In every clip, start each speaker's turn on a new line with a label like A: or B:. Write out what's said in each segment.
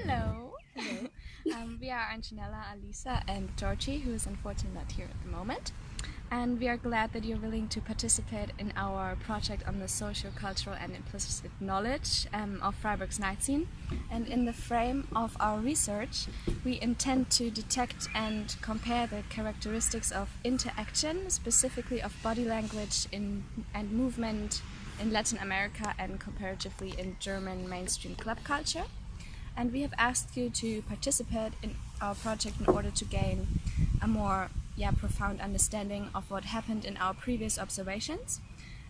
A: Hello. Hello. We are Antonella, Alisa, and Georgie, who is unfortunately not here at the moment. And we are glad that you're willing to participate in our project on the social, cultural, and implicit knowledge of Freiburg's night scene. And in the frame of our research, we intend to detect and compare the characteristics of interaction, specifically of body language and movement in Latin America and comparatively in German mainstream club culture. And we have asked you to participate in our project in order to gain a more profound understanding of what happened in our previous observations.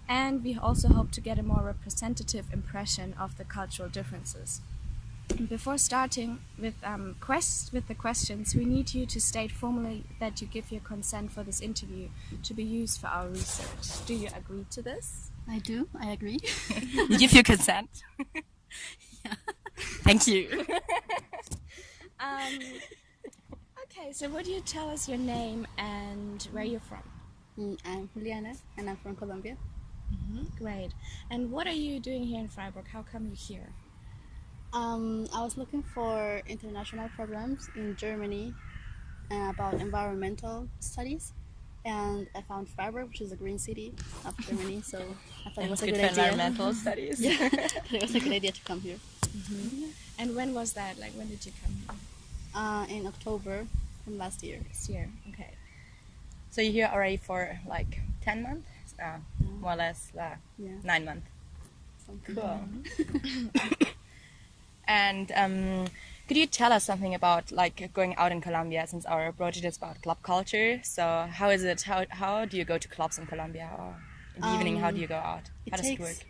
A: And we also hope to get a more representative impression of the cultural differences. Before starting with the questions, we need you to state formally that you give your consent for this interview to be used for our research. Do you agree to this?
B: I do. I agree.
C: You give your consent?
B: Yeah.
C: Thank you.
A: Okay, so would you tell us your name and where you're from?
B: I'm Juliana, and I'm from Colombia.
A: Great. And what are you doing here in Freiburg? How come you're here?
B: I was looking for international programs in Germany about environmental studies, and I found Freiburg, which is a green city of Germany. So I thought it was a good
C: for
B: idea.
C: environmental studies.
B: Yeah, it was a good idea to come here.
A: And when was that? Like, when did you come here?
B: In October from last year.
A: This year. Okay.
C: So you're here already for like 10 months? More or less 9 months.
B: Something.
C: Cool. And could you tell us something about like going out in Colombia, since our project is about club culture? So how is it? How do you go to clubs in Colombia, or in the evening? How do you go out? How does it work?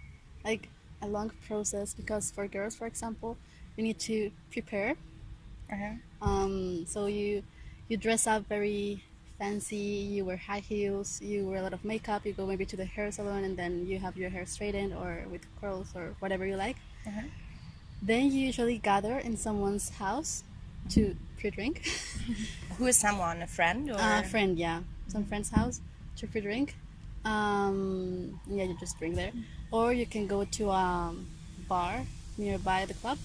B: Like a long process, because for girls, for example, you need to prepare. So you dress up very fancy. You wear high heels. You wear a lot of makeup. You go maybe to the hair salon, and then you have your hair straightened or with curls or whatever you like. Then you usually gather in someone's house to pre-drink.
C: Who is someone? A friend? Or?
B: A friend, yeah. Some friend's house to pre-drink. You just drink there. Or you can go to a bar nearby the club.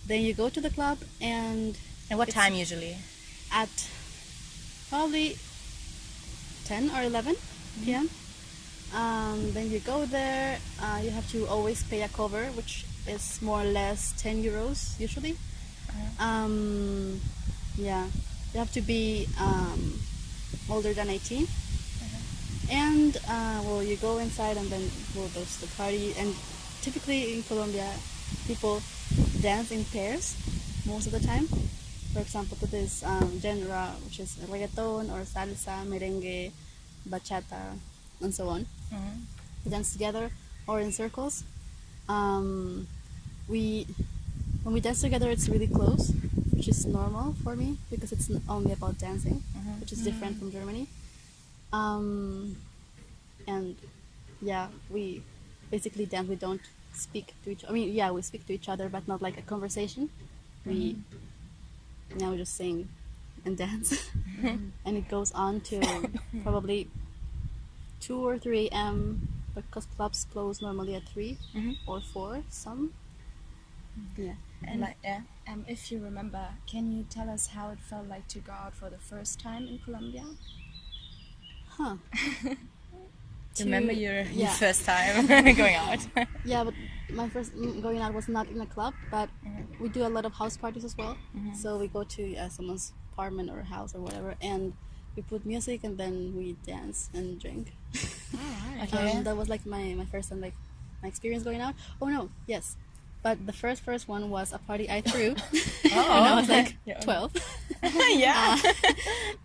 B: Then you go to the club, and
C: what time usually?
B: at probably 10 or 11 p.m. Then you go there. You have to always pay a cover, which is more or less 10 euros usually. You have to be older than 18. And you go inside, and then there's the party. And typically in Colombia, people dance in pairs most of the time. For example, to this genre, which is reggaeton or salsa, merengue, bachata, and so on. We dance together or in circles. When we dance together, it's really close, which is normal for me because it's not only about dancing, which is different from Germany. We basically dance. We don't speak to each. We speak to each other, but not like a conversation. We just sing and dance, and it goes on to probably 2 or 3 a.m. because clubs close normally at 3 or 4. Some. Yeah.
A: And if you remember, can you tell us how it felt like to go out for the first time in Colombia?
C: Remember your first time going out?
B: Yeah, but my first going out was not in a club, but we do a lot of house parties as well. So we go to someone's apartment or house or whatever, and we put music, and then we dance and drink.
C: Okay.
B: That was like my first time, like my experience going out. Oh no, yes. But the first one was a party I threw when I was like 12.
C: Yeah.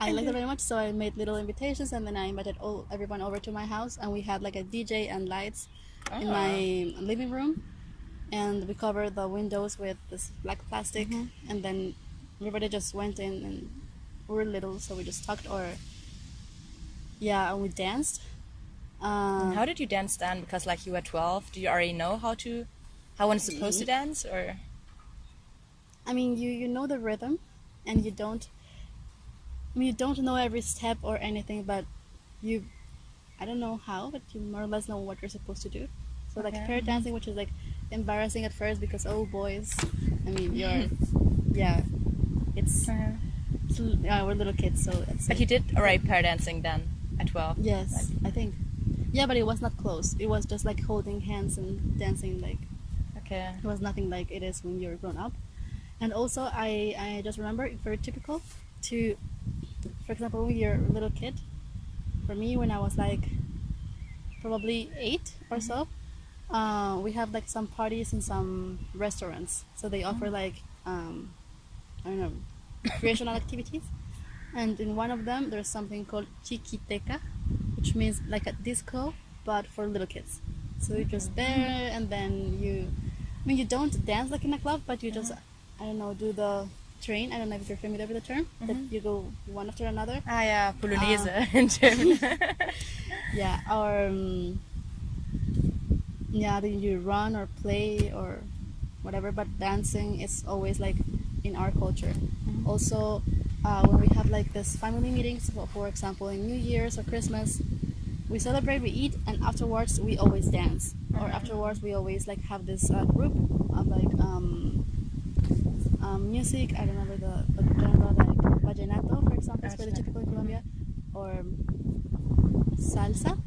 B: I liked it very much, so I made little invitations, and then I invited everyone over to my house, and we had like a DJ and lights in my living room, and we covered the windows with this black plastic, and then everybody just went in, and we were little, so we just talked, and we danced.
C: And how did you dance then? Because like you were 12, do you already know how one is supposed to dance, or?
B: I mean, you know the rhythm, and you don't know every step or anything, but I don't know how, but you more or less know what you're supposed to do. So like pair dancing, which is like embarrassing at first because boys. I mean, you're yeah. It's we're little kids, so it's.
C: But you did already pair dancing then at 12.
B: Yes, I think. Yeah, but it was not close. It was just like holding hands and dancing. Like
C: Okay.
B: it was nothing like it is when you're grown up. And also, I just remember it's very typical to, for example, when you're a little kid. For me, when I was like probably 8 or so, we have like some parties in some restaurants. So they offer like I don't know, recreational activities. And in one of them, there's something called chiquiteca, which means like a disco, but for little kids. So you're just there, and then you don't dance like in a club, but you just, I don't know, do the train. I don't know if you're familiar with the term, that you go one after another.
C: Ah, yeah, Polonaise in German.
B: Yeah, or yeah, then you run or play or whatever, but dancing is always like in our culture. Also, when we have like this family meetings, for example, in New Year's or Christmas, we celebrate, we eat, and afterwards we always dance. Or afterwards we always like have this group of like music. I remember the genre like vallenato, for example, is very typical in Colombia, or salsa.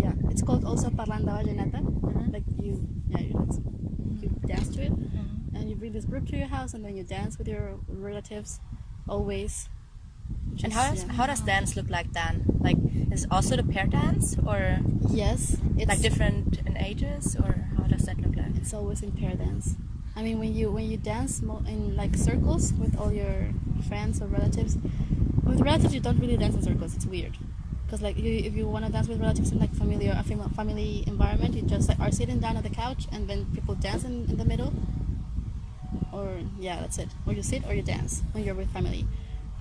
B: Yeah, it's called also parranda vallenata. Like you dance to it, and you bring this group to your house, and then you dance with your relatives, always.
C: And how does dance look like then? Like, is it also the pair dance, or
B: Yes, it's
C: like different in ages, or how does that look like?
B: It's always in pair dance. I mean, when you dance in like circles with all your friends or relatives, with relatives you don't really dance in circles. It's weird, because like if you want to dance with relatives in like family environment, you just like are sitting down at the couch, and then people dance in the middle. Or yeah, that's it. Or you sit or you dance when you're with family.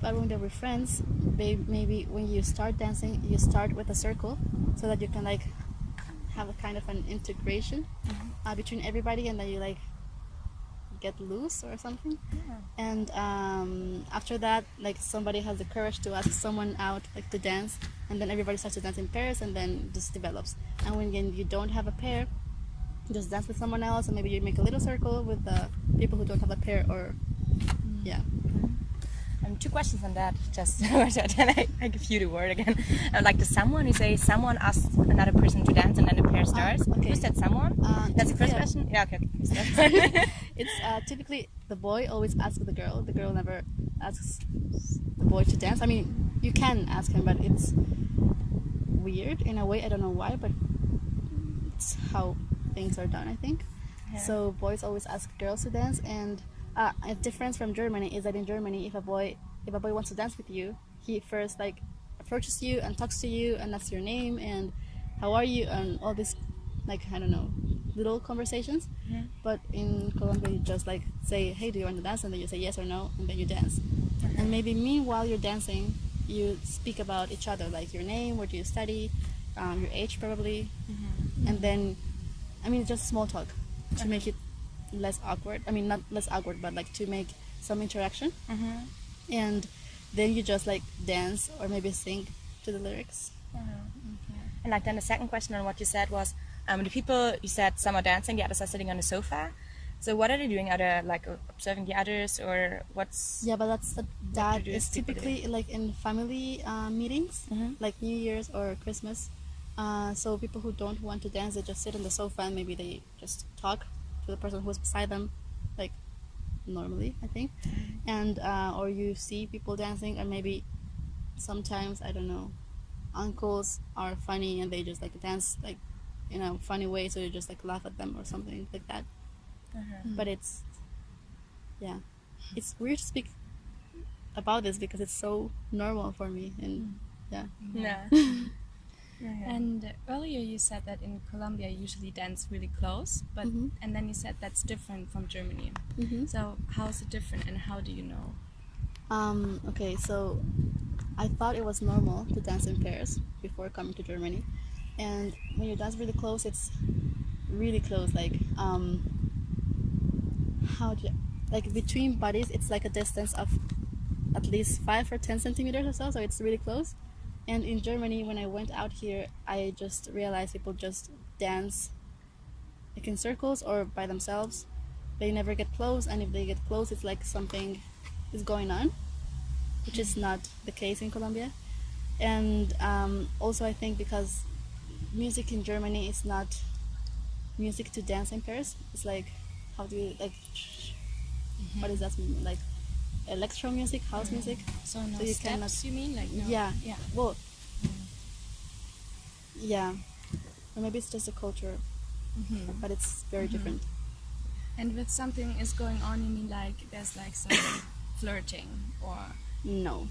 B: But when they're with friends, maybe when you start dancing, you start with a circle, so that you can like have a kind of an integration between everybody, and then you like get loose or something. And after that, like somebody has the courage to ask someone out like to dance, and then everybody starts to dance in pairs, and then just develops. And when you don't have a pair, you just dance with someone else, and maybe you make a little circle with the people who don't have a pair, or yeah.
C: 2 questions on that. Just then I give you the word again. Like the someone, you say someone asks another person to dance, and then the pair starts.
B: Okay.
C: Who's that someone? That's the first
B: yeah.
C: question. Yeah, okay.
B: It's typically the boy always asks the girl. The girl never asks the boy to dance. I mean, you can ask him, but it's weird in a way. I don't know why, but it's how things are done, I think.
C: Yeah.
B: So boys always ask girls to dance, and a difference from Germany is that in Germany, if a boy wants to dance with you, he first like approaches you and talks to you and asks your name and how are you and all this, like, I don't know, little conversations. But in Colombia, you just like say, hey, do you want to dance? And then you say yes or no, and then you dance. And maybe meanwhile you're dancing, you speak about each other, like your name, where do you study, your age probably, and then, I mean, just small talk to make it less awkward. I mean, not less awkward, but like to make some interaction. And then you just like dance or maybe sing to the lyrics.
C: And like then the second question on what you said was, the people, you said some are dancing, the others are sitting on the sofa. So what are they doing? Are they like observing the others, or what's?
B: Yeah, but that
C: do
B: is
C: people
B: typically like in family meetings, like New Year's or Christmas. So people who don't want to dance, they just sit on the sofa and maybe they just talk to the person who's beside them, like normally, I think. And or you see people dancing, or maybe sometimes, I don't know, uncles are funny and they just like dance like in a funny way, so you just like laugh at them or something like that. But it's weird to speak about this because it's so normal for me, and
C: Yeah.
A: And earlier you said that in Colombia you usually dance really close, but and then you said that's different from Germany. So how is it different, and how do you know?
B: Okay, so I thought it was normal to dance in pairs before coming to Germany, and when you dance really close, it's really close. Like between bodies, it's like a distance of at least 5 or 10 centimeters or so. So it's really close. And in Germany, when I went out here, I just realized people just dance like in circles or by themselves. They never get close, and if they get close, it's like something is going on, which is not the case in Colombia. And also, I think because music in Germany is not music to dance in pairs. It's like, how do you like? What does that mean? Like electro music, house music.
A: So no
B: So you
A: steps,
B: cannot-
A: you mean? Like no.
B: Yeah.
A: Yeah.
B: Well, yeah. Or maybe it's just a culture, but it's very different.
A: And with something is going on, you mean like there's like some flirting or
B: No,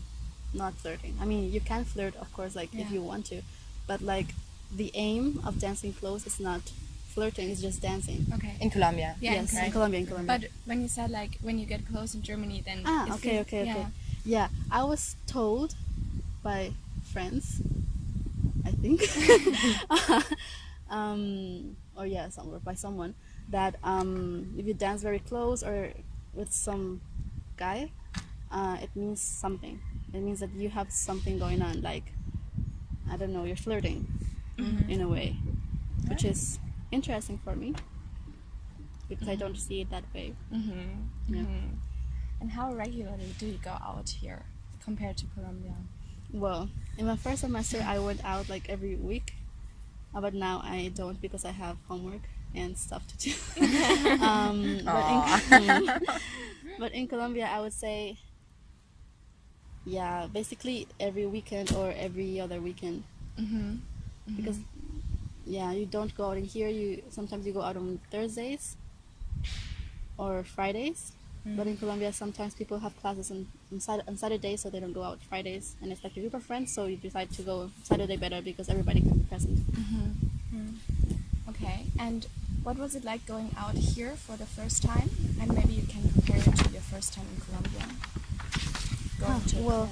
B: not flirting. I mean, you can flirt, of course, like if
A: Yeah.
B: you want to, but like the aim of dancing close is not flirting; it's just dancing.
A: okay.
C: In Colombia.
A: Yeah,
B: Yes,
A: right.
B: in Colombia,
A: But when you said like when you get close in Germany, then
B: Ah,
A: it
B: okay,
A: feels-
B: okay, okay.
A: yeah.
B: Yeah, I was told by friends, I think, or yeah, somewhere by someone that if you dance very close or with some guy, it means something. It means that you have something going on. Like, I don't know, you're flirting in a way, which is interesting for me because I don't see it that way. Yeah.
A: And how regularly do you go out here compared to Colombia?
B: Well, in my first semester, I went out like every week, but now I don't because I have homework and stuff to do. But in Colombia, I would say, yeah, basically every weekend or every other weekend. Because, yeah, you don't go out in here. Sometimes you go out on Thursdays or Fridays. But in Colombia, sometimes people have classes on Saturday, so they don't go out Fridays. And it's like a group of friends, so you decide to go Saturday better because everybody can be present.
A: Okay. And what was it like going out here for the first time? And maybe you can compare it to your first time in Colombia. Going to
B: well,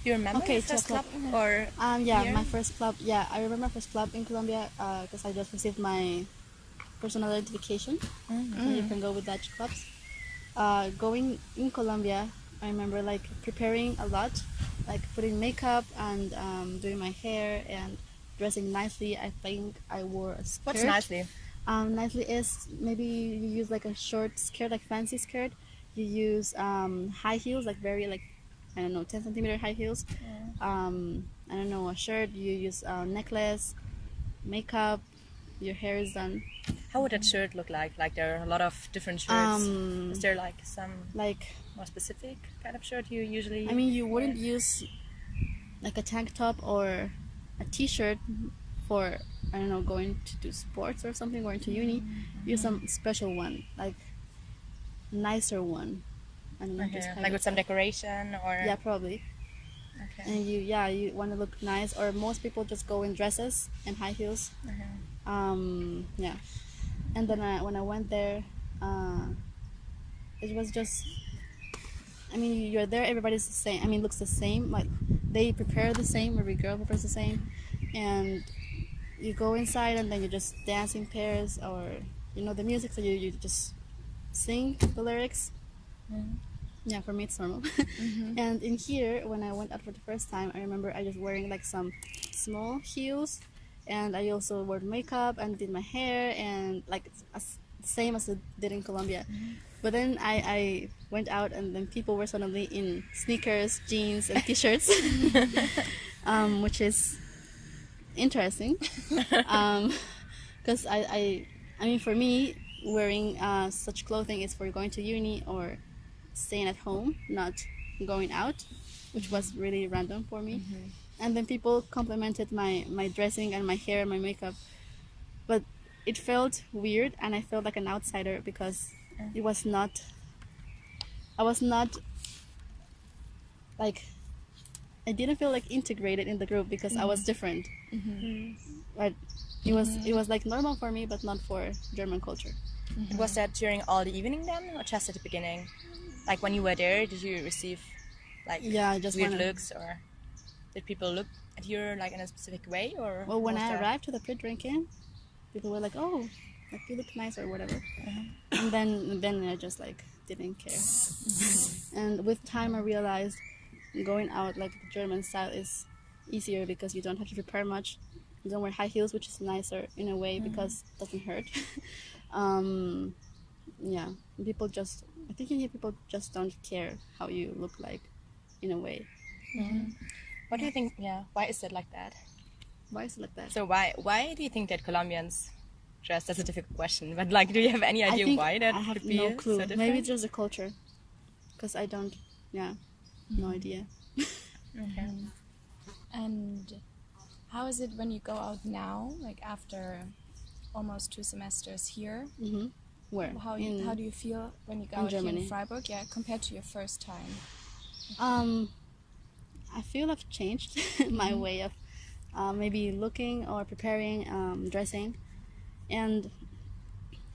C: Do you remember
B: Okay,
C: your first
B: to a
C: club? Or
B: Yeah,
C: here?
B: my first club. Yeah, I remember my first club in Colombia because I just received my personal identification. So you can go with that clubs. Going in Colombia, I remember like preparing a lot, like putting makeup and doing my hair and dressing nicely. I think I wore a skirt.
C: What's nicely?
B: Nicely is maybe you use like a short skirt, like fancy skirt. You use high heels, like very like I don't know, 10 centimeter high heels. I don't know, a shirt. You use a necklace, makeup. Your hair is done.
C: How would that shirt look like? Like there are a lot of different shirts. Is there like some
B: Like
C: more specific kind of shirt you usually?
B: I mean, you wouldn't use like a tank top or a t-shirt for I don't know going to do sports or something, going to uni. Use some special one, like nicer one. I don't know,
C: Okay,
B: describe
C: like
B: it.
C: with some decoration or
B: Yeah, probably.
C: Okay.
B: And you want to look nice, or most people just go in dresses and high heels. Yeah. And then when I went there, it was just. I mean, you're there. Everybody's the same. I mean, looks the same. Like they prepare the same. Every girl prepares the same, and you go inside and then you just dance in pairs, or the music. So you just sing the lyrics. Yeah, for me it's normal. And in here, when I went out for the first time, I remember I just wearing like some small heels, and I also wore makeup and did my hair and like same as I did in Colombia. But then I went out and then people were suddenly in sneakers, jeans, and t-shirts, which is interesting. Because I mean, for me, wearing such clothing is for going to uni or staying at home, not going out, which was really random for me. And then people complimented my dressing and my hair and my makeup, but it felt weird and I felt like an outsider because it was not. I was not like. I didn't feel like integrated in the group because I was different. But it was like normal for me, but not for German culture.
C: Was that during all the evening then, or just at the beginning? Like when you were there, did you receive like
B: Yeah, just
C: weird
B: wanna-
C: looks, or did people look at you like in a specific way, or?
B: Well, when
C: was
B: I
C: there-
B: arrived to the pre-drinking, people were like, "Oh, like you look nice" or whatever. And then I just like didn't care. And with time, I realized going out like the German style is easier because you don't have to prepare much. You don't wear high heels, which is nicer in a way because it doesn't hurt. Yeah, people just, I think in here people just don't care how you look like, in a way.
C: What do you think? Yeah, why is it like that?
B: Why is it like that?
C: So why do you think that Colombians dress? That's a difficult question, but like, do you have any
B: I
C: idea
B: think
C: why that
B: I have
C: could be
B: no clue.
C: so different?
B: Maybe it's just the culture, because I don't. Yeah, no idea.
C: Okay.
A: And how is it when you go out now, like after almost 2 semesters here?
B: Where?
A: How do you feel when you go
B: in
A: out here
B: Germany.
A: in Freiburg? Yeah, compared to your first time.
B: I feel I've changed my way of maybe looking or preparing, dressing, and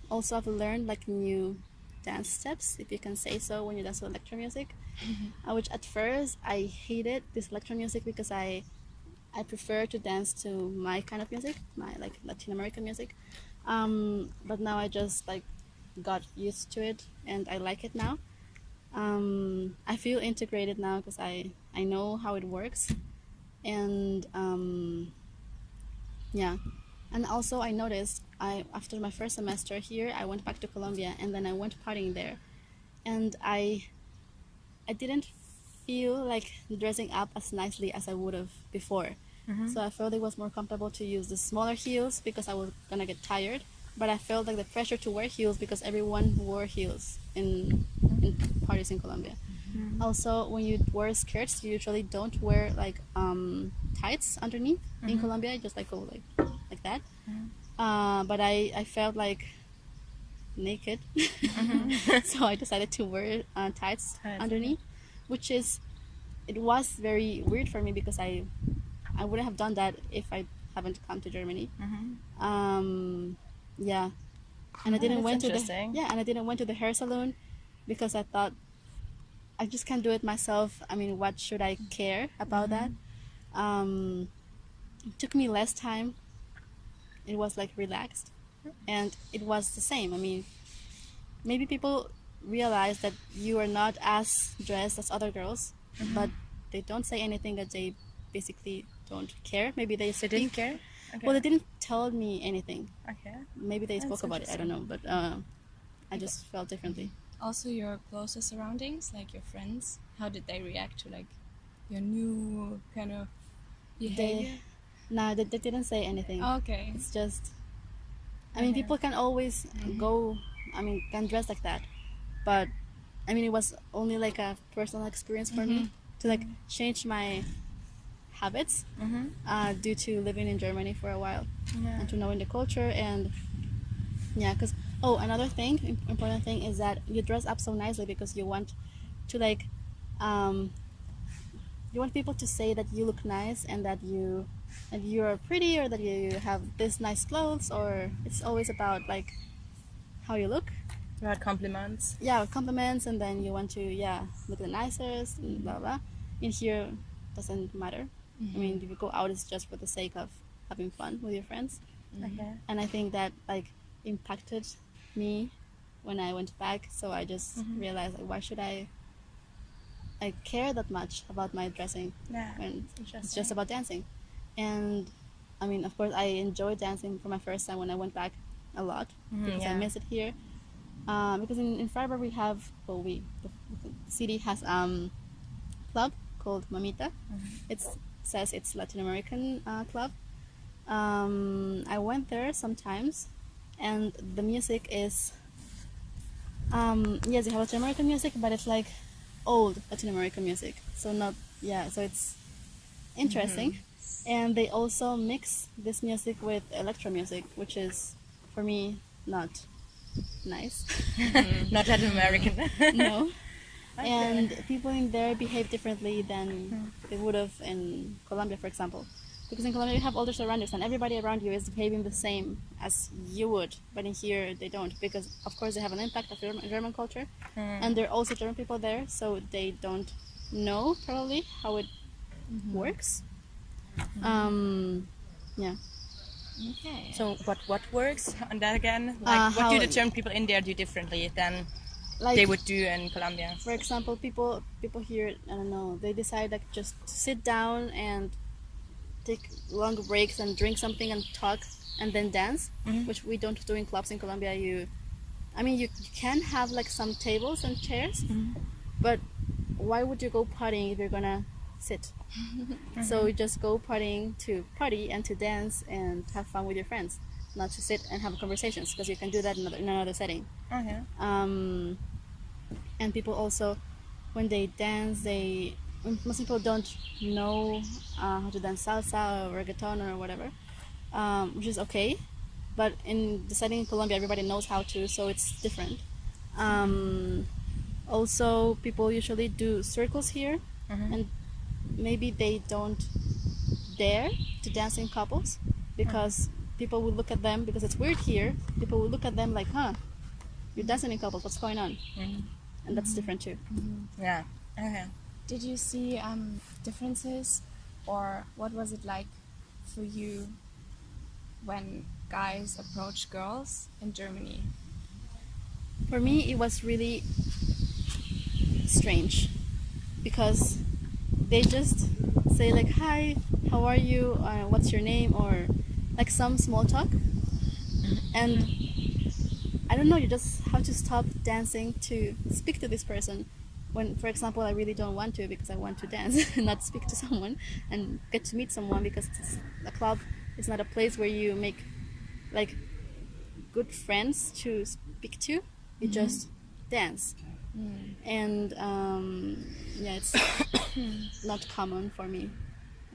B: also I've learned like new dance steps, if you can say so, when you dance with electro music. Which at first I hated this electro music because I prefer to dance to my kind of music, my like Latin American music. But now I just like got used to it and I like it now. I feel integrated now because I know how it works, and yeah. And also I noticed I after my first semester here I went back to Colombia and then I went partying there, and I didn't feel like dressing up as nicely as I would have before. So I felt it was more comfortable to use the smaller heels because I was gonna get tired. But I felt like the pressure to wear heels because everyone wore heels in parties in Colombia. Also, when you wear skirts, you usually don't wear like tights underneath. In Colombia, you just like go like that. But I felt like naked, so I decided to wear tights underneath, which is it was very weird for me because I wouldn't have done that if I haven't come to Germany. Yeah, and I didn't
C: that's
B: went to the
C: interesting.
B: and I didn't went to the hair salon because I thought I just can't do it myself. I mean, what should I care about that? It took me less time. It was like relaxed, and it was the same. I mean, maybe people realize that you are not as dressed as other girls, but they don't say anything that they basically don't care. Maybe they
C: They
B: speak.
C: didn't care. Okay.
B: Well, they didn't tell me anything.
C: Okay.
B: Maybe they
C: That's
B: spoke about it. I don't know, but I just felt differently.
A: Also, your closer surroundings, like your friends, how did they react to like your new kind of behavior?
B: They didn't say anything.
A: Okay.
B: It's just, I mean, people can always go, I mean, can dress like that, but I mean, it was only like a personal experience for me to like change my habits due to living in Germany for a while and to knowing the culture. And yeah, because another thing, important thing is that you dress up so nicely because you want to like you want people to say that you look nice and that you are pretty, or that you have this nice clothes, or it's always about like how you look.
C: You had compliments.
B: Yeah, compliments, and then you want to look the nicest and blah blah. In here doesn't matter. I mean, if you go out, it's just for the sake of having fun with your friends.
C: Okay.
B: And I think that like impacted me when I went back. So I just realized, like, why should I care that much about my dressing
C: Yeah.
B: when it's
C: Interesting.
B: just about dancing? And I mean, of course, I enjoyed dancing for my first time when I went back a lot because I miss it here. Because in Freiburg we have, the city has club called Mamita. It says it's Latin American club. I went there sometimes, and the music is yes, they have Latin American music, but it's like old Latin American music. So so it's interesting. And they also mix this music with electro music, which is for me not nice.
C: Not Latin American.
B: No. And people in there behave differently than they would have in Colombia, for example. Because in Colombia you have older surroundings and everybody around you is behaving the same as you would, but in here they don't, because of course they have an impact of German culture, and there are also German people there, so they don't know probably how it works. Yeah.
A: Okay.
C: So what works on that again? Like what do
B: how-
C: the German people in there do differently than
B: Like,
C: they would do in Colombia?
B: for example, people here, I don't know, they decide like just to sit down and take long breaks and drink something and talk and then dance, which we don't do in clubs in Colombia. You can have like some tables and chairs, but why would you go partying if you're gonna sit? So you just go partying to party and to dance and have fun with your friends, not to sit and have conversations, because you can do that in another setting.
C: Okay.
B: And people also, when they dance, most people don't know how to dance salsa or reggaeton or whatever, which is okay. But in the setting in Colombia, everybody knows how to, so it's different. Also, people usually do circles here, and maybe they don't dare to dance in couples because people will look at them, because it's weird here. People will look at them like, huh, you're dancing in couples, what's going on? And that's different too.
C: Yeah. Okay.
A: Did you see differences, or what was it like for you when guys approach girls in Germany?
B: For me, it was really strange because they just say like, hi, how are you, what's your name, or like some small talk, and I don't know, you just have to stop dancing to speak to this person. When, for example, I really don't want to, because I want to dance and not speak to someone and get to meet someone, because a club is not a place where you make like good friends to speak to. You just dance. And yeah, it's not common for me.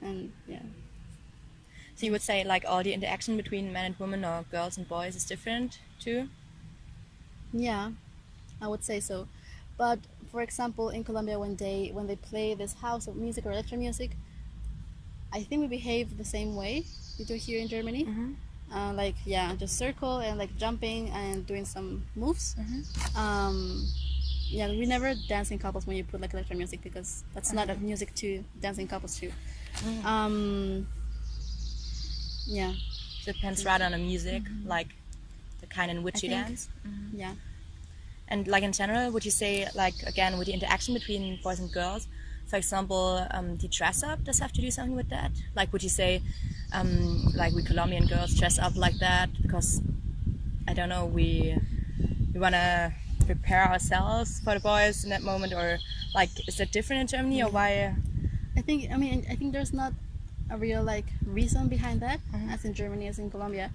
B: And yeah.
C: So you would say like all the interaction between men and women or girls and boys is different too?
B: Yeah, I would say so. But for example, in Colombia, when they play this house of music or electro music, I think we behave the same way we do here in Germany. Like, yeah, just circle and like jumping and doing some moves. Yeah, we never dance in couples when you put like electro music, because that's not a music to dance in couples to. Yeah.
C: So it depends rather on the music, like the kind in which you
B: think-
C: dance.
B: Yeah.
C: And like in general, would you say like again with the interaction between boys and girls, for example, the dress up does have to do something with that? Like would you say like we Colombian girls dress up like that because I don't know, we wanna prepare ourselves for the boys in that moment, or like is that different in Germany, or why?
B: I think there's not a real like reason behind that, as in Germany, as in Colombia.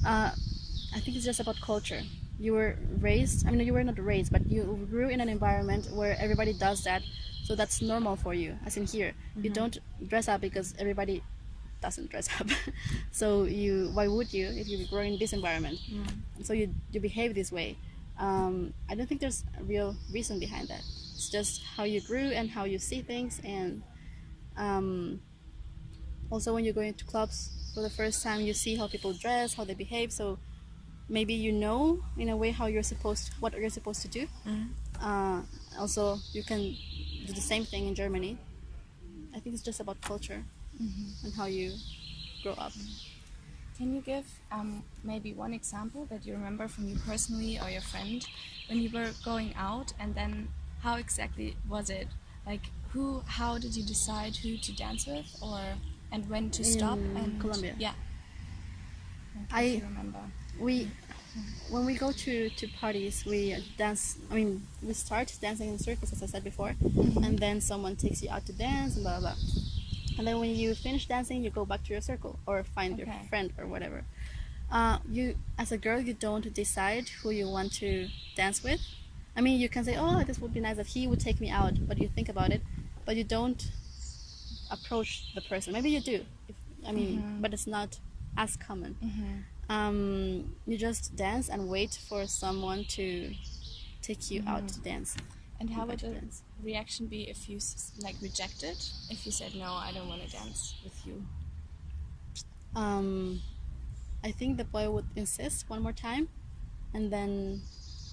B: I think it's just about culture. You were raised, you were not raised, but you grew in an environment where everybody does that, so that's normal for you. As in here, you don't dress up because everybody doesn't dress up. So why would you if you grow in this environment? So you behave this way. I don't think there's a real reason behind that. It's just how you grew and how you see things, and also when you go into clubs for the first time, you see how people dress, how they behave, so maybe you know in a way what you're supposed to do. Also, you can do the same thing in Germany. I think it's just about culture and how you grow up.
A: Can you give maybe one example that you remember from you personally or your friend when you were going out, and then how exactly was it? Like how did you decide who to dance with, and when to stop? And
B: Colombia.
A: Yeah.
B: I-
A: If you remember.
B: When we go to parties, we dance. We start dancing in circles, as I said before, and then someone takes you out to dance, and blah blah blah. And then when you finish dancing, you go back to your circle or find your
A: Okay.
B: friend or whatever. You, as a girl, you don't decide who you want to dance with. You can say, "Oh, this would be nice that he would take me out," but you think about it, but you don't approach the person. Maybe you do, but it's not as common. You just dance and wait for someone to take you out to dance.
A: And how would
B: Invite
A: the
B: friends.
A: reaction be if you rejected? If you said no, I don't want to dance with you.
B: I think the boy would insist one more time, and then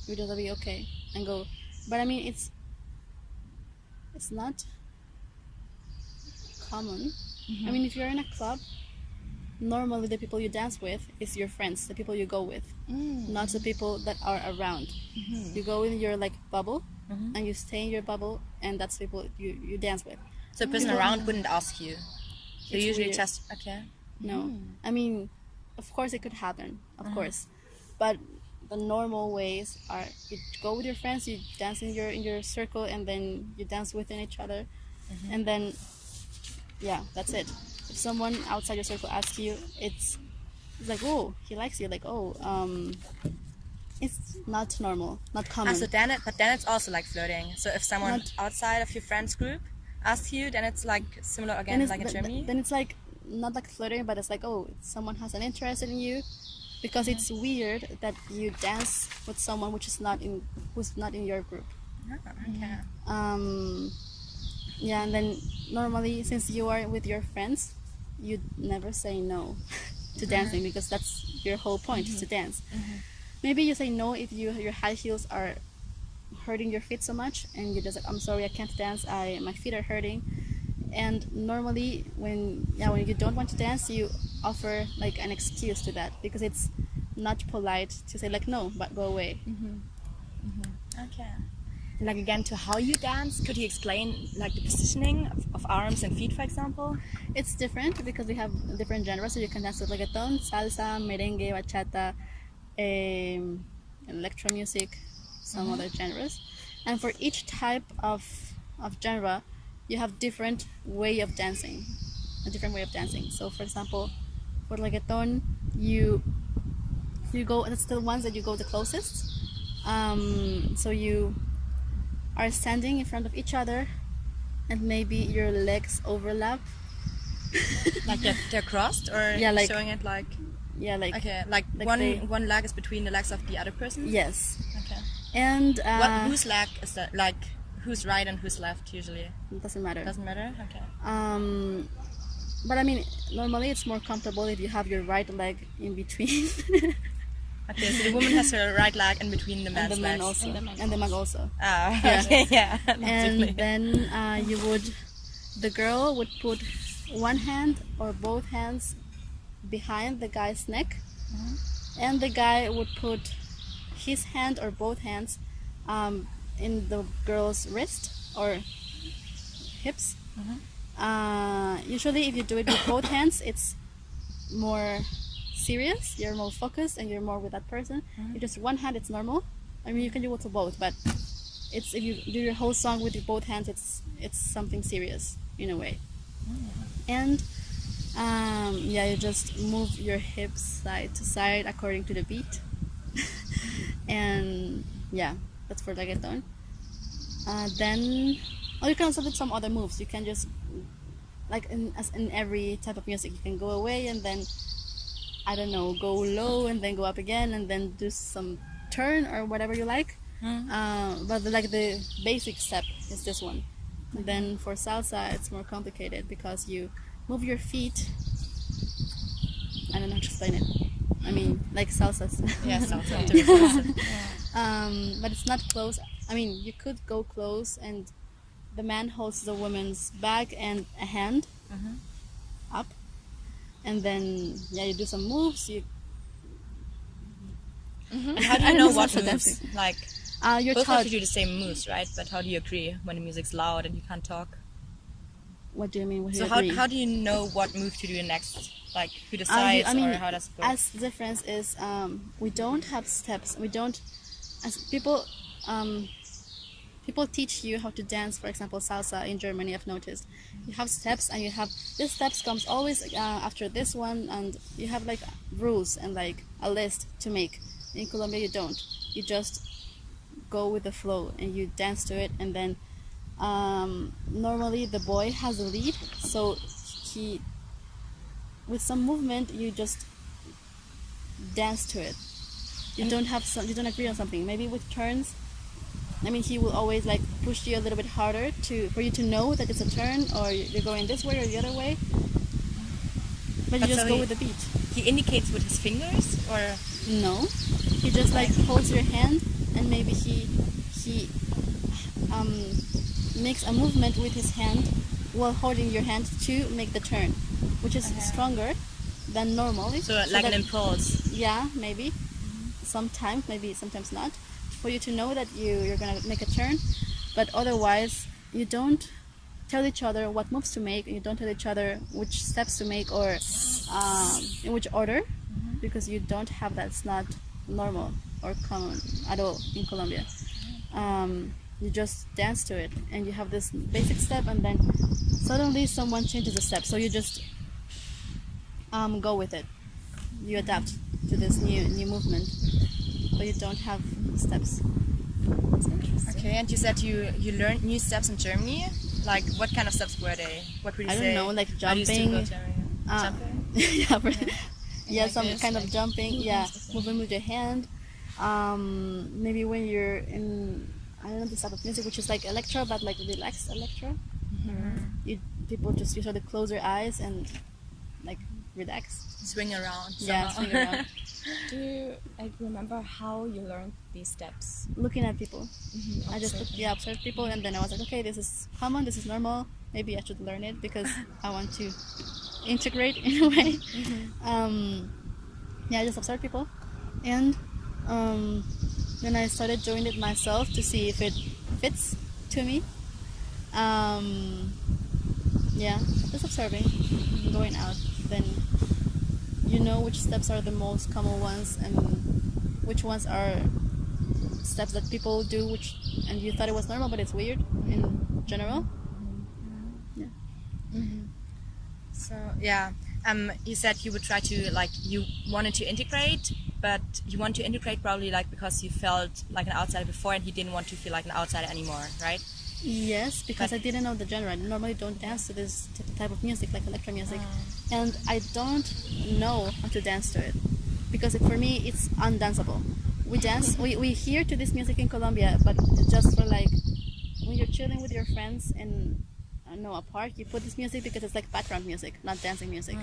B: we'd just be okay and go. But it's not common. If you're in a club, normally the people you dance with is your friends, the people you go with, not the people that are around. You go in your like bubble, and you stay in your bubble, and that's people you dance with.
C: So the person around wouldn't ask you. They
B: It's
C: usually
B: weird.
C: just okay.
B: No, of course it could happen, of course, but the normal ways are you go with your friends, you dance in your circle, and then you dance within each other, and then yeah, that's it. If someone outside your circle asks you, it's like, oh, he likes you, like, oh, it's not normal, not common.
C: But then it's also like flirting. So if someone
B: Not-
C: outside of your friends group asks you, then it's like similar
B: Then
C: again,
B: it's,
C: like in Germany.
B: then it's like not like flirting, but it's like, oh, someone has an interest in you, because it's weird that you dance with someone who's not in your group.
C: Ah, okay.
B: Yeah, and then normally, since you are with your friends, you never say no to dancing, because that's your whole point, to dance. Maybe you say no if your high heels are hurting your feet so much, and you just like, I'm sorry, I can't dance. My feet are hurting. And normally, when you don't want to dance, you offer like an excuse to that, because it's not polite to say like no, but go away.
C: Okay. Like again, to how you dance, could you explain like the positioning of arms and feet, for example?
B: It's different because we have different genres, so you can dance with reggaeton, salsa, merengue, bachata, electro music, some other genres. And for each type of genre, you have different way of dancing, a different way of dancing. So for example, for reggaeton, you go, that's the ones that you go the closest. So you are standing in front of each other, and maybe your legs overlap.
C: Like they're crossed, or
B: Yeah, like-
C: showing it like
B: Yeah, like
C: okay, like one leg is between the legs of the other person.
B: yes.
C: Okay.
B: And
C: Whose leg is that? Like who's right and who's left usually?
B: it doesn't matter.
C: Doesn't matter. Okay.
B: But I mean, normally it's more comfortable if you have your right leg in between,
C: Okay, so the woman has her right leg in between the
B: and
C: man's
B: the man
C: legs.
B: also,
A: And
B: and the man also.
C: Ah,
B: Yeah.
C: okay, yeah.
B: And
C: Logically.
B: then the girl would put one hand or both hands behind the guy's neck, and the guy would put his hand or both hands in the girl's wrist or hips. Usually, if you do it with both hands, it's more serious. You're more focused, and you're more with that person. If just one hand, it's normal. I mean, you can do it with both, but it's if you do your whole song with your both hands, it's something serious in a way. And yeah, you just move your hips side to side according to the beat. And yeah, that's for reggaeton. Then, or you can also do some other moves. You can just like as in every type of music, you can go away and then I don't know, go low and then go up again and then do some turn or whatever you like. But like the basic step is this one. And then for salsa, it's more complicated because you move your feet. I don't know how to explain it. I mean, like salsas.
C: Yes, salsa.
B: But it's not close. I mean, you could go close, and the man holds the woman's back and a hand up, and then yeah, you do some moves. You
C: And how do you know what
B: salsa
C: moves?
B: dancing.
C: Like
B: You're
C: both of
B: taught.
C: you do the same moves, right? But how do you agree when the music's loud and you can't talk?
B: What do you mean? What do
C: So
B: you
C: how
B: agree?
C: do you know what move to do next? Like who
B: You-
C: decides,
B: I mean,
C: or how does it go?
B: as the difference is, we don't have steps. We don't, as people, people teach you how to dance. For example, salsa in Germany, I've noticed you have steps, and you have this steps comes always after this one, and you have like rules and like a list to make. In Colombia, you don't. You just go with the flow and you dance to it, and then normally the boy has the lead, so he with some movement you just dance to it. You don't have some, you don't agree on something. Maybe with turns, I mean, he will always like push you a little bit harder for you to know that it's a turn, or you're going this way or the other way, but you
C: But
B: just
C: so
B: go
C: he-
B: with the beat.
C: He indicates with his fingers, or
B: No, he just like holds your hand, and maybe he makes a movement with his hand while holding your hand to make the turn, which is stronger than normally.
C: so like an
B: that-
C: impulse.
B: Yeah, maybe. Sometimes, maybe sometimes not. For you to know that you're gonna make a turn, but otherwise you don't tell each other what moves to make, and you don't tell each other which steps to make or in which order. because you don't have that. It's not normal or common at all in Colombia. You just dance to it, and you have this basic step, and then suddenly someone changes the step, so you just go with it. You adapt to this new movement, but you don't have steps.
A: That's interesting.
C: Okay, and you said you learned new steps in Germany. Like, what kind of steps were they? What would you
B: I
C: say?
B: don't know, like
C: Are you still
B: jumping.
C: go to jumping?
B: Yeah, yeah,
A: like
B: some
A: this,
B: kind
A: like
B: of jumping. Yeah,
A: movements or something.
B: moving with your hand. Maybe when you're in, I don't know, this type of music, which is like electro, but like relaxed electro. People just usually close their eyes and like relax.
C: Swing around.
B: Yeah,
C: somehow.
B: swing around.
A: Do you remember how you learned these steps?
B: Looking at people. I just
A: Observing.
B: observed people, and then I was like, okay, this is common, this is normal. Maybe I should learn it because I want to integrate in a way. Yeah, I just observed people, and then I started doing it myself to see if it fits to me. Yeah, just observing, going out. Then you know which steps are the most common ones and which ones are steps that people do, which and you thought it was normal, but it's weird in general. Yeah.
C: So yeah, you said you would try to like you wanted to integrate, but you want to integrate probably like because you felt like an outsider before and you didn't want to feel like an outsider anymore, right?
B: Yes, because
C: But-
B: I didn't know the genre. I normally don't dance to this type of music, like electro music, and I don't know how to dance to it because for me it's undanceable. We dance, we hear to this music in Colombia, but just for like when you're chilling with your friends in a park, you put this music because it's like background music, not dancing music.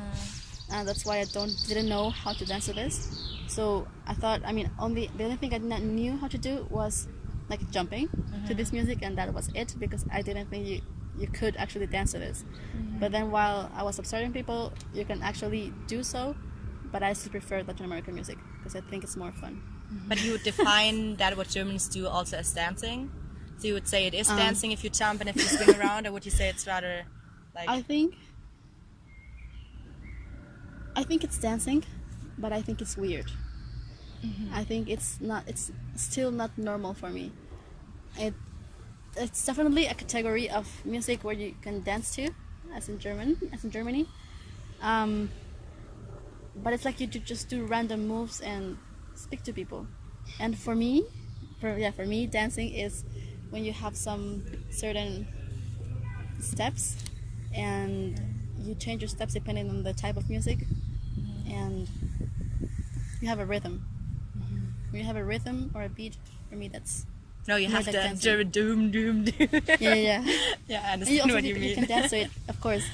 B: And that's why I didn't know how to dance to this. So I thought, I mean, the only thing I knew how to do was like jumping to this music, and that was it because I didn't think you could actually dance to this. But then while I was observing people, you can actually do so. But I still prefer Latin American music because I think it's more fun.
C: But you would define that what Germans do also as dancing. So you would say it is dancing if you jump and if you swing around, or would you say it's rather like?
B: I think it's dancing, but I think it's weird. I think it's still not normal for me. It's definitely a category of music where you can dance to, as in Germany. But it's like you just do random moves and speak to people. And for me, dancing is when you have some certain steps and you change your steps depending on the type of music, and you have a rhythm. When you have a rhythm or a beat, for me that's
C: No, you
B: more
C: have
B: like
C: to
B: dancing.
C: doom.
B: yeah.
C: Yeah, I
B: And you
C: understand
B: also
C: what you
B: you
C: mean.
B: can dance to it, of course,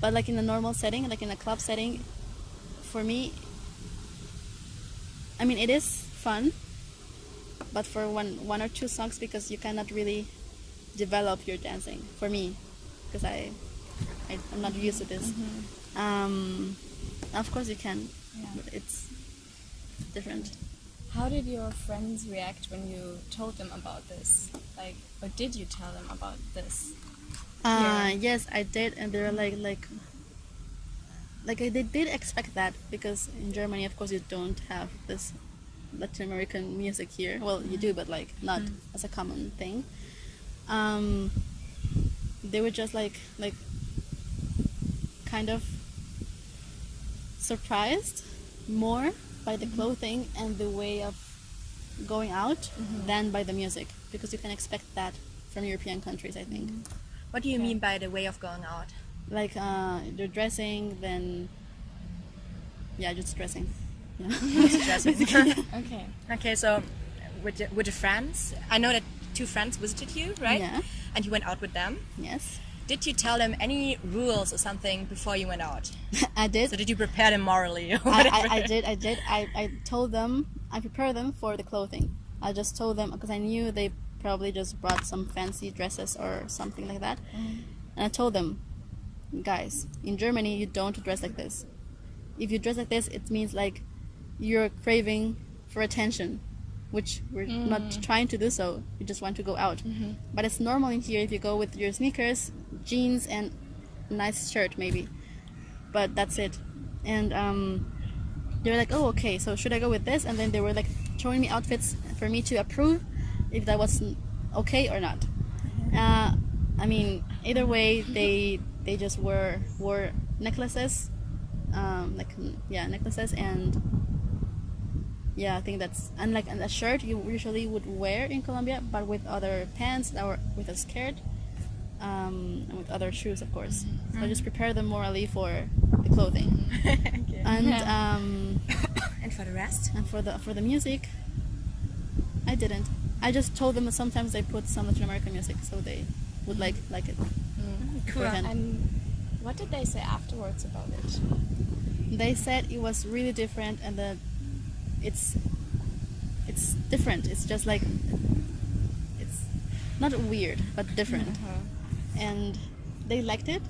B: but like in a normal setting, like in a club setting, for me, I mean, it is fun, but for one or two songs, because you cannot really develop your dancing. For me, because I'm not used to this. Of course you can,
A: Yeah.
B: but it's different.
A: How did your friends react when you told them about this? Like, or did you tell them about this? Yeah.
B: Yes, I did, and they were like they did expect that, because in Germany, of course, you don't have this Latin American music here. Well, you do, but like not as a common thing. They were just like kind of surprised more by the clothing and the way of going out than by the music, because you can expect that from European countries, I think.
C: What do you mean by the way of going out?
B: Like they're dressing, then just dressing. Yeah.
A: Okay.
C: Okay, so with your friends, I know that 2 friends visited you, right?
B: Yeah.
C: And you went out with them.
B: Yes,
C: Did you tell them any rules or something before you went out?
B: I did.
C: So did you prepare them morally or whatever?
B: I did. I told them, I prepared them for the clothing. I just told them, because I knew they probably just brought some fancy dresses or something like that. And I told them, guys, in Germany you don't dress like this. If you dress like this, it means like you're craving for attention, which we're not trying to do so. We just want to go out. But it's normal in here if you go with your sneakers, jeans, and a nice shirt maybe. But that's it. And they were like, oh, okay, so should I go with this? And then they were like showing me outfits for me to approve if that was okay or not. I mean, either way, they just wore necklaces, necklaces, and yeah, I think that's unlike a shirt you usually would wear in Colombia, but with other pants or with a skirt, and with other shoes, of course. So I just prepare them morally for the clothing,
C: Okay.
B: and
C: And for the rest?
B: and for the music, I didn't. I just told them that sometimes they put some Latin American music, so they would like it.
C: Cool.
B: beforehand.
A: And what did they say afterwards about it?
B: They said it was really different, and that it's different. It's just like it's not weird, but different, and they liked it.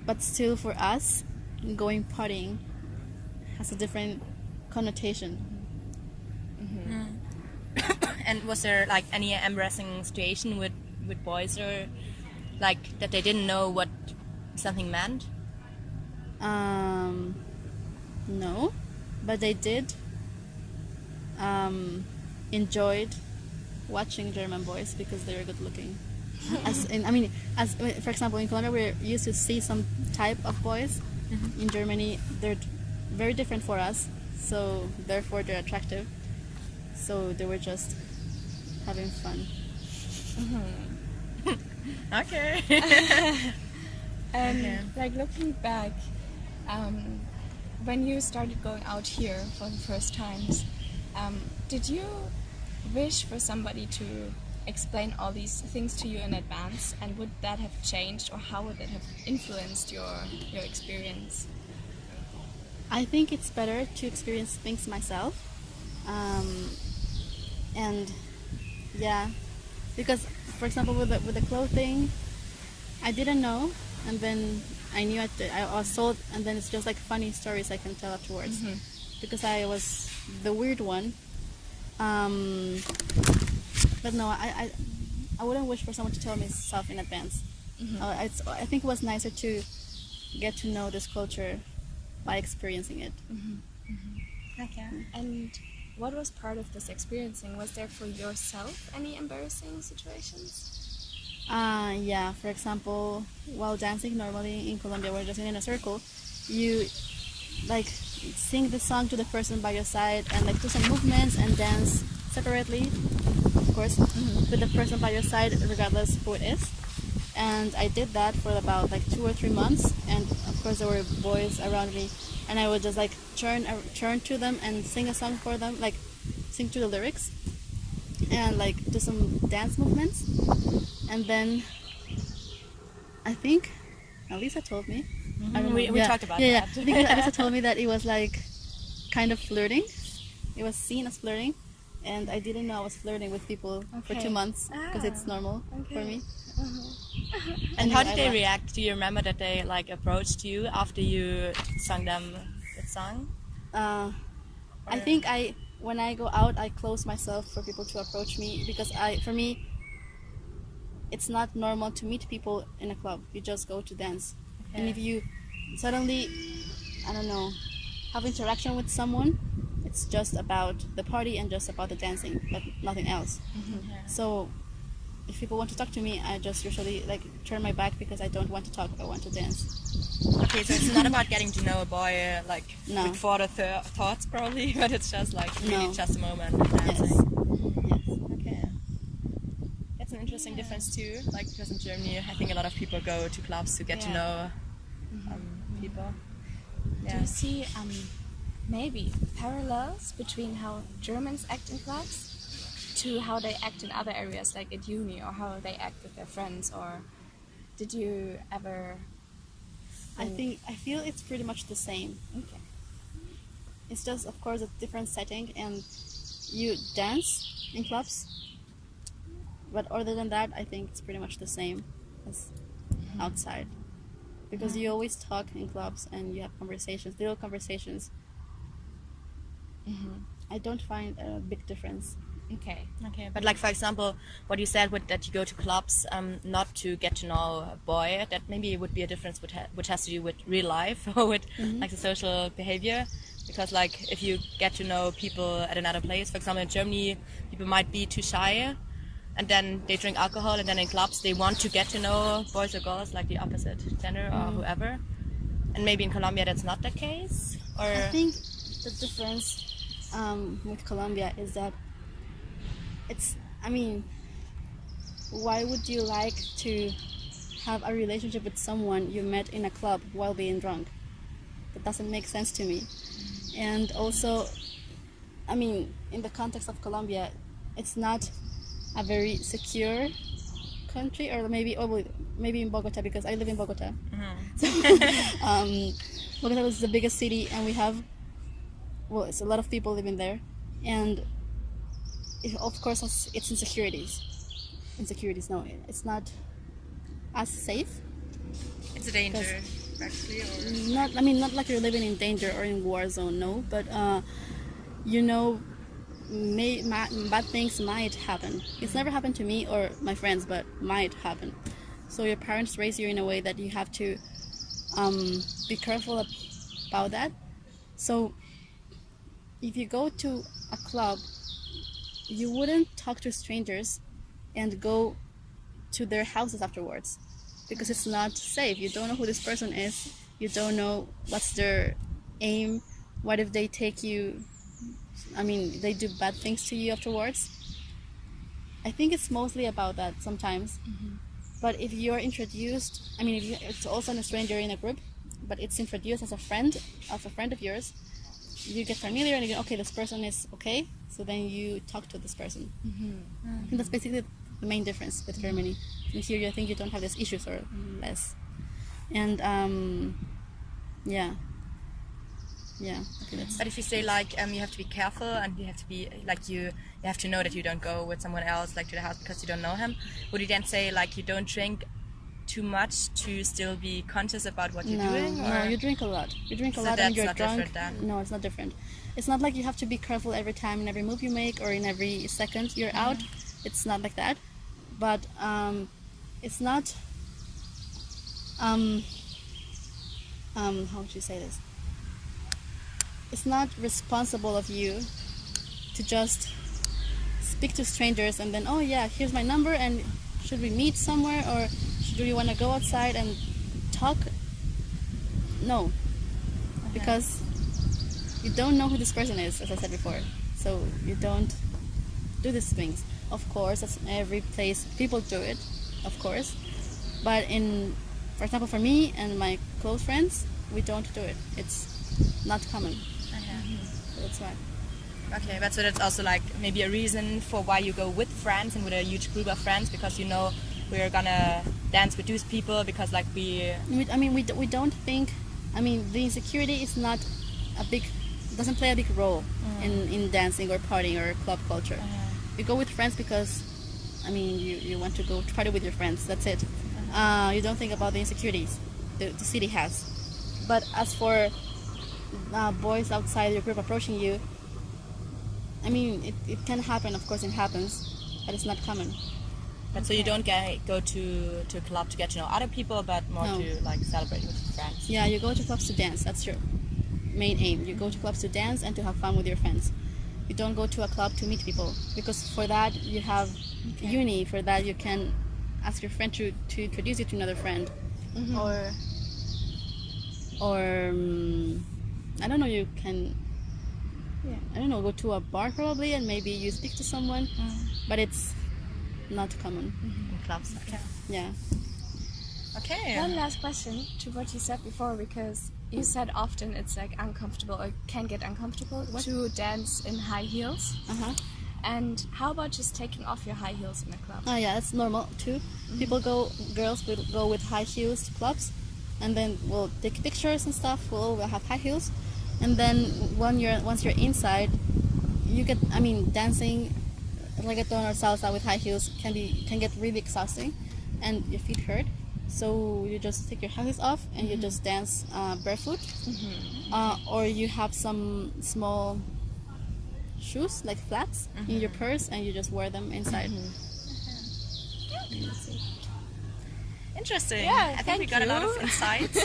B: But still, for us, going partying has a different connotation.
C: And was there like any embarrassing situation with boys, or like that they didn't know what something meant?
B: No, but they did enjoyed watching German boys because they were good looking. For example, in Colombia we're used to see some type of boys. In Germany they're very different for us, so therefore they're attractive. So they were just having fun.
C: Okay.
A: And
C: Okay.
A: like looking back, when you started going out here for the first times, did you wish for somebody to explain all these things to you in advance, and would that have changed, or how would that have influenced your experience?
B: I think it's better to experience things myself. And yeah, because for example with the clothing, I didn't know, and then I knew I was told, and then it's just like funny stories I can tell afterwards, because I was the weird one. But no, I wouldn't wish for someone to tell me stuff in advance. I think it was nicer to get to know this culture by experiencing it.
C: Okay.
A: And what was part of this experiencing? Was there for yourself any embarrassing situations?
B: Yeah, for example, while dancing normally in Colombia, we're just in a circle, you like sing the song to the person by your side and like do some movements and dance separately, of course, with the person by your side, regardless who it is. And I did that for about like 2 or 3 months, and of course there were boys around me, and I would just like turn to them and sing a song for them, like sing to the lyrics and like do some dance movements. And then I think Alisa told me. I don't know.
C: We talked about
B: yeah,
C: that.
B: I think Alisa told me that it was like kind of flirting. It was seen as flirting, and I didn't know I was flirting with people for 2 months because it's normal for me.
C: And how did
B: I
C: they
B: laughed.
C: react? Do you remember that they like approached you after you sung them that song?
B: I think when I go out, I close myself for people to approach me, because for me, it's not normal to meet people in a club. You just go to dance, and if you suddenly, I don't know, have interaction with someone, it's just about the party and just about the dancing, but nothing else. So if people want to talk to me, I just usually like turn my back because I don't want to talk. I want to dance.
C: Okay, so it's not about getting to know a boy like
B: No.
C: with further thoughts probably, but it's just like really
B: No.
C: just a moment of
B: Yes.
C: dancing.
B: Yes.
C: Okay. That's an interesting difference too, like because in Germany I think a lot of people go to clubs to get to know people.
A: Do
C: Yeah.
A: you see maybe parallels between how Germans act in clubs to how they act in other areas, like at uni, or how they act with their friends? Or did you ever?
B: I feel it's pretty much the same.
A: Okay.
B: It's just, of course, a different setting, and you dance in clubs. But other than that, I think it's pretty much the same as outside, because you always talk in clubs and you have conversations, little conversations. I don't find a big difference
C: Okay, okay. But like for example, what you said with that you go to clubs not to get to know a boy, that maybe would be a difference which has to do with real life or with like the social behavior. Because like if you get to know people at another place, for example in Germany, people might be too shy, and then they drink alcohol, and then in clubs they want to get to know boys or girls, like the opposite gender or whoever. And maybe in Colombia that's not the case, or
B: I think the difference with Colombia is that it's, I mean, why would you like to have a relationship with someone you met in a club while being drunk? That doesn't make sense to me. And also, I mean, in the context of Colombia, it's not a very secure country, or maybe maybe in Bogota, because I live in Bogota. So, Bogota is the biggest city, and we have, well, it's a lot of people living there, and of course it's insecurities. No, it's not as safe.
C: it's a danger actually, or
B: Not, I mean, not like you're living in danger or in war zone, no, but you know, bad things might happen. It's never happened to me or my friends, but might happen. So your parents raise you in a way that you have to be careful about that. So if you go to a club, you wouldn't talk to strangers and go to their houses afterwards, because it's not safe. You don't know who this person is. You don't know what's their aim. What if they take you, I mean, they do bad things to you afterwards? I think it's mostly about that sometimes. But if you're introduced, I mean, if it's also a stranger in a group, but it's introduced as a friend of yours, you get familiar and you go, okay, this person is okay, so then you talk to this person. And that's basically the main difference with Germany. And here, I think you don't have these issues, or less. And yeah, I think that's.
C: But if you say like you have to be careful, and you have to be like you have to know that you don't go with someone else like to the house because you don't know him, would you then say like you don't drink too much to still be conscious about what you're doing? Or?
B: No, you drink a lot. You drink a
C: So
B: lot and
C: that's
B: you're
C: not
B: drunk.
C: different then?
B: No, it's not different. It's not like you have to be careful every time in every move you make or in every second you're out. It's not like that. But it's not. How would you say this? It's not responsible of you to just speak to strangers and then, oh yeah, here's my number, and should we meet somewhere, or do you want to go outside and talk? No, because you don't know who this person is, as I said before. So you don't do these things. Of course, that's every place people do it, of course. But for example, for me and my close friends, we don't do it. It's not common. So that's why.
C: Okay, but so that's also like maybe a reason for why you go with friends and with a huge group of friends, because you know we're gonna dance with those people, because like we
B: don't think. I mean, the insecurity is not doesn't play a big role in dancing or partying or club culture. You go with friends because, I mean, you want to go to party with your friends. That's it. You don't think about the insecurities the city has. But as for boys outside your group approaching you, I mean, it can happen. Of course, it happens, but it's not common.
C: But so you don't go to a club to get to know other people, but more
B: No.
C: to like celebrate with friends.
B: Yeah, you go to clubs to dance. That's your main aim. You go to clubs to dance and to have fun with your friends. You don't go to a club to meet people, because for that you have uni. For that you can ask your friend to introduce you to another friend, or I don't know. You can, I don't know, go to a bar probably, and maybe you speak to someone, but it's not common.
C: In clubs. Okay.
B: Yeah.
C: Okay.
A: One last question to what you said before, because you said often it's like uncomfortable or can get uncomfortable to dance in high heels. And how about just taking off your high heels in the club?
B: Oh yeah, that's normal too. Girls will go with high heels to clubs, and then we'll take pictures and stuff. We'll have high heels, and then once you're inside, you get. I mean, dancing reggaeton or salsa with high heels can get really exhausting, and your feet hurt. So you just take your high heels off and you just dance barefoot, or you have some small shoes, like flats, in your purse, and you just wear them inside.
C: Interesting.
A: Yeah,
C: I think we got a lot of insights.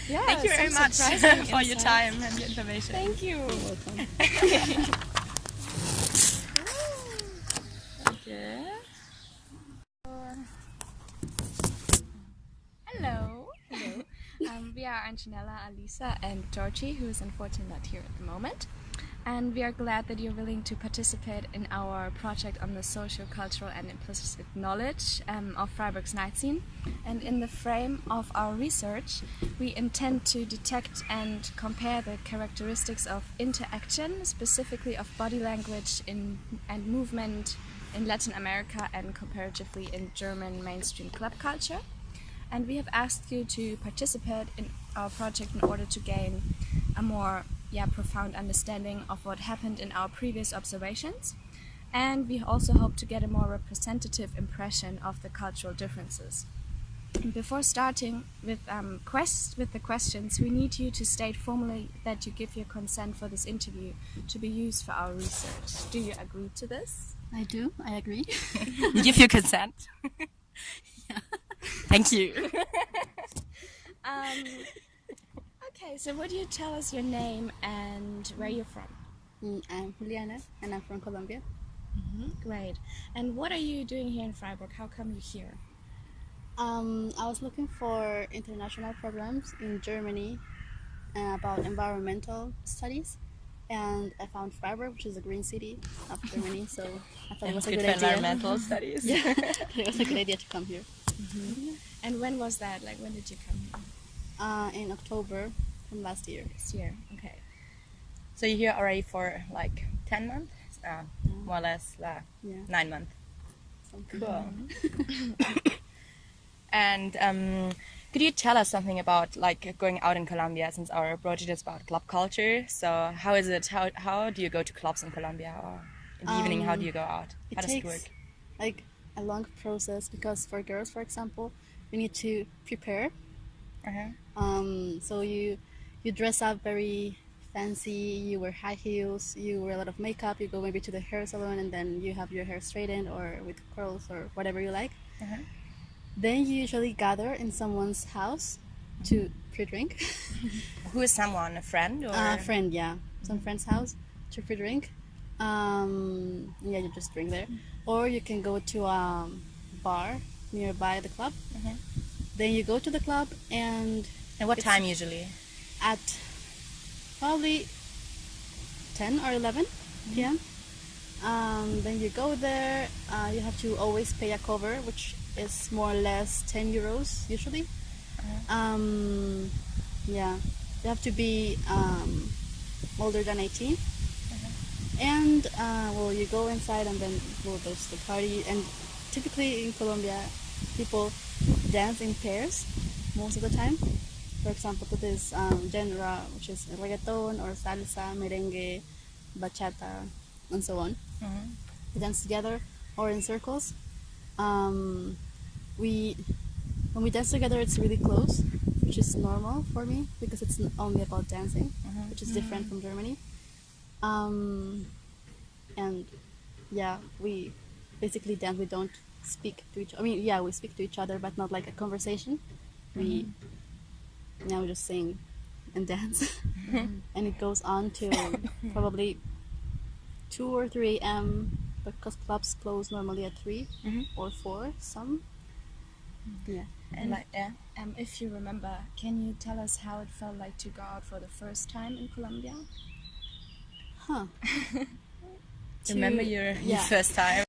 A: Yeah,
C: Thank you very
A: some
C: much
A: surprising
C: for your
A: insights.
C: time and your information.
A: Thank you.
B: Welcome.
C: Okay.
A: Hello. Hello. We are Antonella, Alisa, and Georgie, who is unfortunately not here at the moment. And we are glad that you're willing to participate in our project on the social, cultural, and implicit knowledge of Freiburg's night scene. And in the frame of our research, we intend to detect and compare the characteristics of interaction, specifically of body language and movement in Latin America and comparatively in German mainstream club culture. And we have asked you to participate in our project in order to gain a more profound understanding of what happened in our previous observations. And we also hope to get a more representative impression of the cultural differences. Before starting with the questions, we need you to state formally that you give your consent for this interview to be used for our research. Do you agree to this?
B: I do. I agree.
C: You give your consent. Thank you.
A: Okay, so would you tell us your name and where you're from?
B: I'm Juliana, and I'm from Colombia.
A: Great. And what are you doing here in Freiburg? How come you're here?
B: I was looking for international programs in Germany about environmental studies, and I found Freiburg, which is a green city of Germany. So I thought it was a good
C: for
B: idea.
C: environmental studies.
B: Yeah, it was a good idea to come here.
A: And when was that? Like, when did you come here?
B: In October from last year.
A: This year. Okay.
C: So you're here already for like 10 months? More or less
B: Yeah.
C: 9 months.
B: Something.
C: Cool. And could you tell us something about like going out in Colombia, since our project is about club culture? So how is it? How do you go to clubs in Colombia, or in the evening? How do you go out?
B: It
C: How does it
B: takes
C: work?
B: like a long process because for girls, for example, you need to prepare. So you dress up very fancy. You wear high heels. You wear a lot of makeup. You go maybe to the hair salon, and then you have your hair straightened or with curls or whatever you like. Then you usually gather in someone's house to pre-drink.
C: Who is someone? A friend or
B: A friend, yeah. Some friend's house to pre-drink. You just drink there. Or you can go to a bar nearby the club. Then you go to the club and
C: what time usually?
B: at probably 10 or 11 p.m. Then you go there. You have to always pay a cover, which is more or less 10 euros usually. You have to be older than 18. And you go inside and then there's the party. And typically in Colombia, people dance in pairs most of the time. For example, to this genre, which is reggaeton or salsa, merengue, bachata, and so on. We dance together or in circles. When we dance together, it's really close, which is normal for me because it's only about dancing, which is different from Germany. We basically dance. We don't speak to each. We speak to each other, but not like a conversation. We just sing and dance, and it goes on to probably 2 or 3 a.m. because clubs close normally at 3 or 4. Some. Yeah.
A: And if you remember, can you tell us how it felt like to go out for the first time in Colombia?
C: Remember your first time?